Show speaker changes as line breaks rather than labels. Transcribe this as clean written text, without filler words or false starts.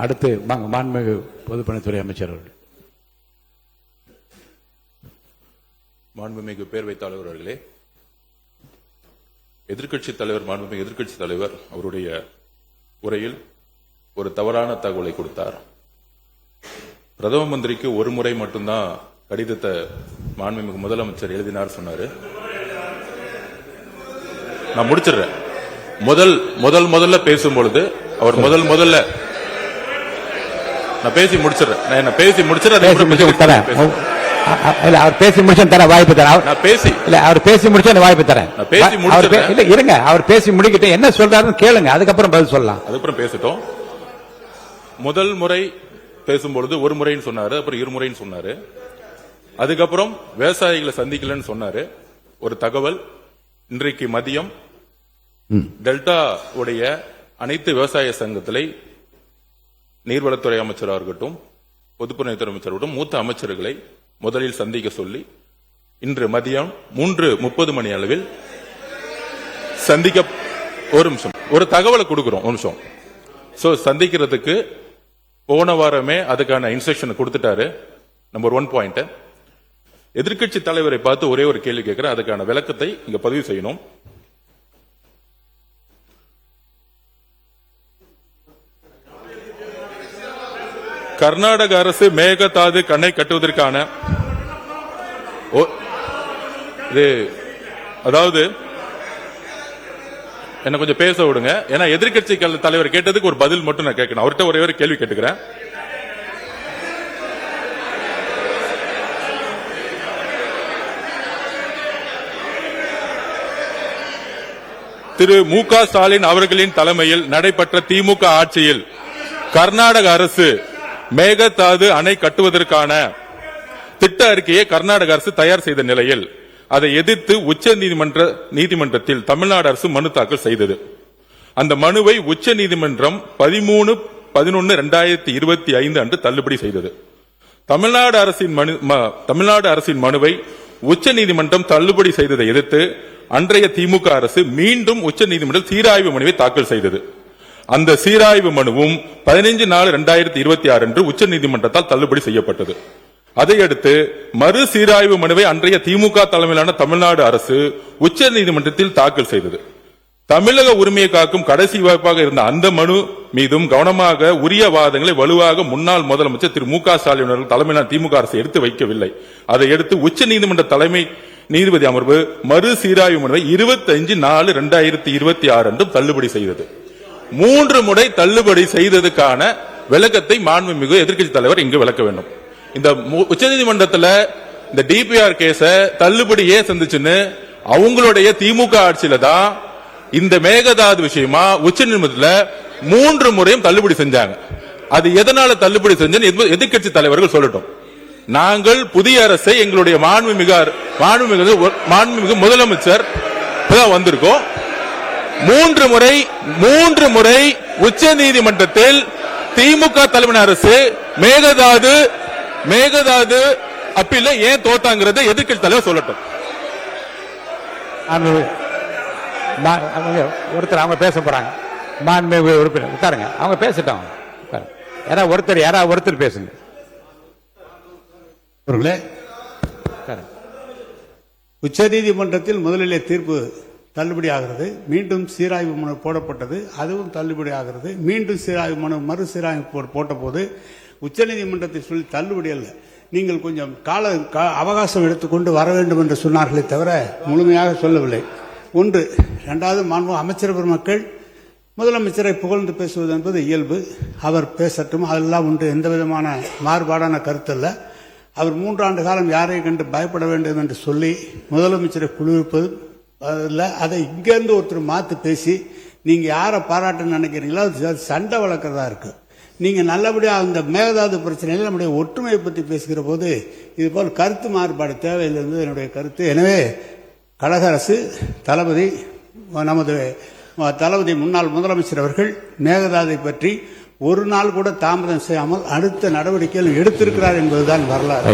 அடுத்து மாண்புமிகு பொதுப்பணித்துறை அமைச்சர் அவர்கள்.
மாண்புமிகு பேரவைத் தலைவர் அவர்களே, எதிர்க்கட்சித் தலைவர் மாண்புமிகு எதிர்க்கட்சித் தலைவர் அவருடைய உரையில் ஒரு தவறான தகவலை கொடுத்தார். பிரதம மந்திரிக்கு ஒரு முறை மட்டும்தான் கடிதத்தை மாண்புமிகு முதலமைச்சர் எழுதினார் சொன்னாரு. நான் முடிச்சிடுறேன். முதல்ல பேசும்பொழுது அவர் முதல்ல நான் பேசி முடிச்சிடறேன். அவர் பேசி முடிச்சு தர வாய்ப்பு தரேன். அவர் பேசி முடிச்சு வாய்ப்பு தரேன். இருங்க, அவர் பேசி முடிக்கிட்டு என்ன சொல்றாருன்னு கேளுங்க, அதுக்கப்புறம் பதில் சொல்லலாம். அதுக்கப்புறம் பேசிட்டோம். முதல் முறை பேசும்பொழுது ஒரு முறைன்னு சொன்னாரு, அப்புறம் இருமுறைன்னு சொன்னாரு. அதுக்கப்புறம் விவசாயிகளை சந்திக்கலன்னு சொன்னாரு. ஒரு தகவல், இன்றைக்கு மதியம் டெல்டா உடைய அனைத்து விவசாய சங்கத்திலே நீர்வளத்துறை அமைச்சராக இருக்கட்டும், பொதுப்பணித்துறை அமைச்சர் மூத்த அமைச்சர்களை முதலில் சந்திக்க சொல்லி இன்று மதியம் 3:30 மணி அளவில் சந்திக்க ஒரு நிமிஷம் ஒரு தகவலை கொடுக்கிறோம். ஒரு நிமிஷம். சந்திக்கிறதுக்கு போன வாரமே அதுக்கான இன்ஸ்ட்ரக்ஷன் கொடுத்துட்டாரு. நம்பர் 1 பாயிண்ட், எதிர்க்கட்சி தலைவரை பார்த்து ஒரே ஒரு கேள்வி கேட்கிறேன், அதுக்கான விளக்கத்தை இங்க பதிவு செய்யணும். கர்நாடக அரசு மேகதாது அணை கட்டுவதற்கான அதாவது என்ன கொஞ்சம் பேச விடுங்க. ஏன்னா எதிர்க்கட்சி தலைவர் கேட்டதுக்கு ஒரு பதில் மட்டும் நான் கேட்கணும். அவர்கிட்ட ஒரே ஒரு கேள்வி கேட்டுக்கிறேன். திரு மு.க. ஸ்டாலின் அவர்களின் தலைமையில் நடைபெற்ற திமுக ஆட்சியில் கர்நாடக அரசு மேகதாது அணை கட்டுவதற்கான திட்ட அறிக்கையை கர்நாடக அரசு தயார் செய்த நிலையில் அதை எதிர்த்து உச்ச நீதிமன்றத்தில் தமிழ்நாடு அரசு மனு தாக்கல் செய்தது. அந்த மனுவை உச்ச நீதிமன்றம் 13/11/2025 அன்று தள்ளுபடி செய்தது. தமிழ்நாடு அரசின் மனுவை உச்ச நீதிமன்றம் தள்ளுபடி செய்ததை எதிர்த்து அன்றைய திமுக அரசு மீண்டும் உச்ச நீதிமன்றம் சீராய்வு மனுவை தாக்கல் செய்தது. அந்த சீராய்வு மனுவும் 15/4/2026 அன்று உச்ச நீதிமன்றத்தால் தள்ளுபடி செய்யப்பட்டது. அதையடுத்து மறு சீராய்வு மனுவை அன்றைய திமுக தலைமையிலான தமிழ்நாடு அரசு உச்ச நீதிமன்றத்தில் தாக்கல் செய்தது. தமிழக உரிமையை காக்கும் கடைசி வாய்ப்பாக இருந்த அந்த மனு மீதும் கவனமாக உரிய வாதங்களை வலுவாக முன்னாள் முதலமைச்சர் திரு மு.க. ஸ்டாலின் அவர்கள் தலைமையிலான திமுக அரசு எடுத்து வைக்கவில்லை. அதை எடுத்து உச்ச நீதிமன்ற தலைமை நீதிபதி அமர்வு மறு சீராய்வு மனுவை 25/4/2026 அன்று தள்ளுபடி செய்தது. 3 முறை தள்ளுபடி செய்ததுக்கான விளக்கத்தை மாண்புமிகு எதிர்க்கட்சி தலைவர் இங்கு விளக்க வேண்டும். இந்த உச்சநீதிமன்றத்தில் இந்த டிபிஆர் கேஸ தள்ளுபடி ஏன் சந்திச்சுன்னு அவங்களுடைய திமுக ஆட்சியில தான் இந்த மேகதாது விஷயமா உச்சநீதிமன்றத்தில் 3 முறையும் தள்ளுபடி செஞ்சாங்க. அது எதனால தள்ளுபடி செஞ்சு எதிர்க்கட்சி தலைவர்கள் சொல்லட்டும். நாங்கள் புதிய அரசை எங்களுடைய மாண்புமிகு முதலமைச்சர் வந்திருக்கோம். 3 முறை உச்ச நீதிமன்றத்தில் திமுக தலைமை அரசு மேகதாது அப்பீல ஏன் தோத்தாங்கிறத எதிர்க்கட்சி தலைவர் சொல்லட்டும்.
ஒருத்தர் அவங்க பேச போறாங்க. மாண்புமிகு உறுப்பினர் உட்காருங்க, அவங்க பேசிட்டாங்க. யாராவது ஒருத்தர் பேசுங்க.
உச்ச நீதிமன்றத்தில் முதலிலே தீர்ப்பு தள்ளுபடி ஆகிறது, மீண்டும் சீராய்வு மனு போடப்பட்டது, அதுவும் தள்ளுபடி ஆகிறது. மீண்டும் சீராய்வு மனு மறு சீராய்வு போட்ட போது உச்சநீதிமன்றத்தை சொல்லி தள்ளுபடி அல்ல, நீங்கள் கொஞ்சம் அவகாசம் எடுத்துக்கொண்டு வர வேண்டும் என்று சொன்னார்களே தவிர முழுமையாக சொல்லவில்லை. ஒன்று. இரண்டாவது, மாண்பு அமைச்சர் பெருமக்கள் முதலமைச்சரை புகழ்ந்து பேசுவது என்பது இயல்பு, அவர் பேசட்டும், அதெல்லாம் ஒன்று, எந்த விதமான மாறுபாடான கருத்து அல்ல. அவர் 3 ஆண்டு காலம் யாரை கண்டு பயப்பட வேண்டும் என்று சொல்லி முதலமைச்சரை குளிர்ப்பது இல்லை. அதை இங்கேருந்து ஒருத்தர் மாற்றி பேசி நீங்க யாரை பாராட்ட நினைக்கிறீங்களோ அது சண்டை வளர்க்கறதா இருக்கு. நீங்க நல்லபடியாக அந்த மேகதாது பிரச்சனையில் நம்முடைய ஒற்றுமையை பற்றி பேசுகிற போது இதுபோல் கருத்து மாறுபாடு தேவையில்லை என்பது என்னுடைய கருத்து. எனவே கழக அரசு தளபதி நமது தளபதி முன்னாள் முதலமைச்சர் அவர்கள் மேகதாதை பற்றி ஒரு நாள் கூட தாமதம் செய்யாமல் அடுத்த நடவடிக்கைகள் எடுத்திருக்கிறார் என்பதுதான் வரலாறு.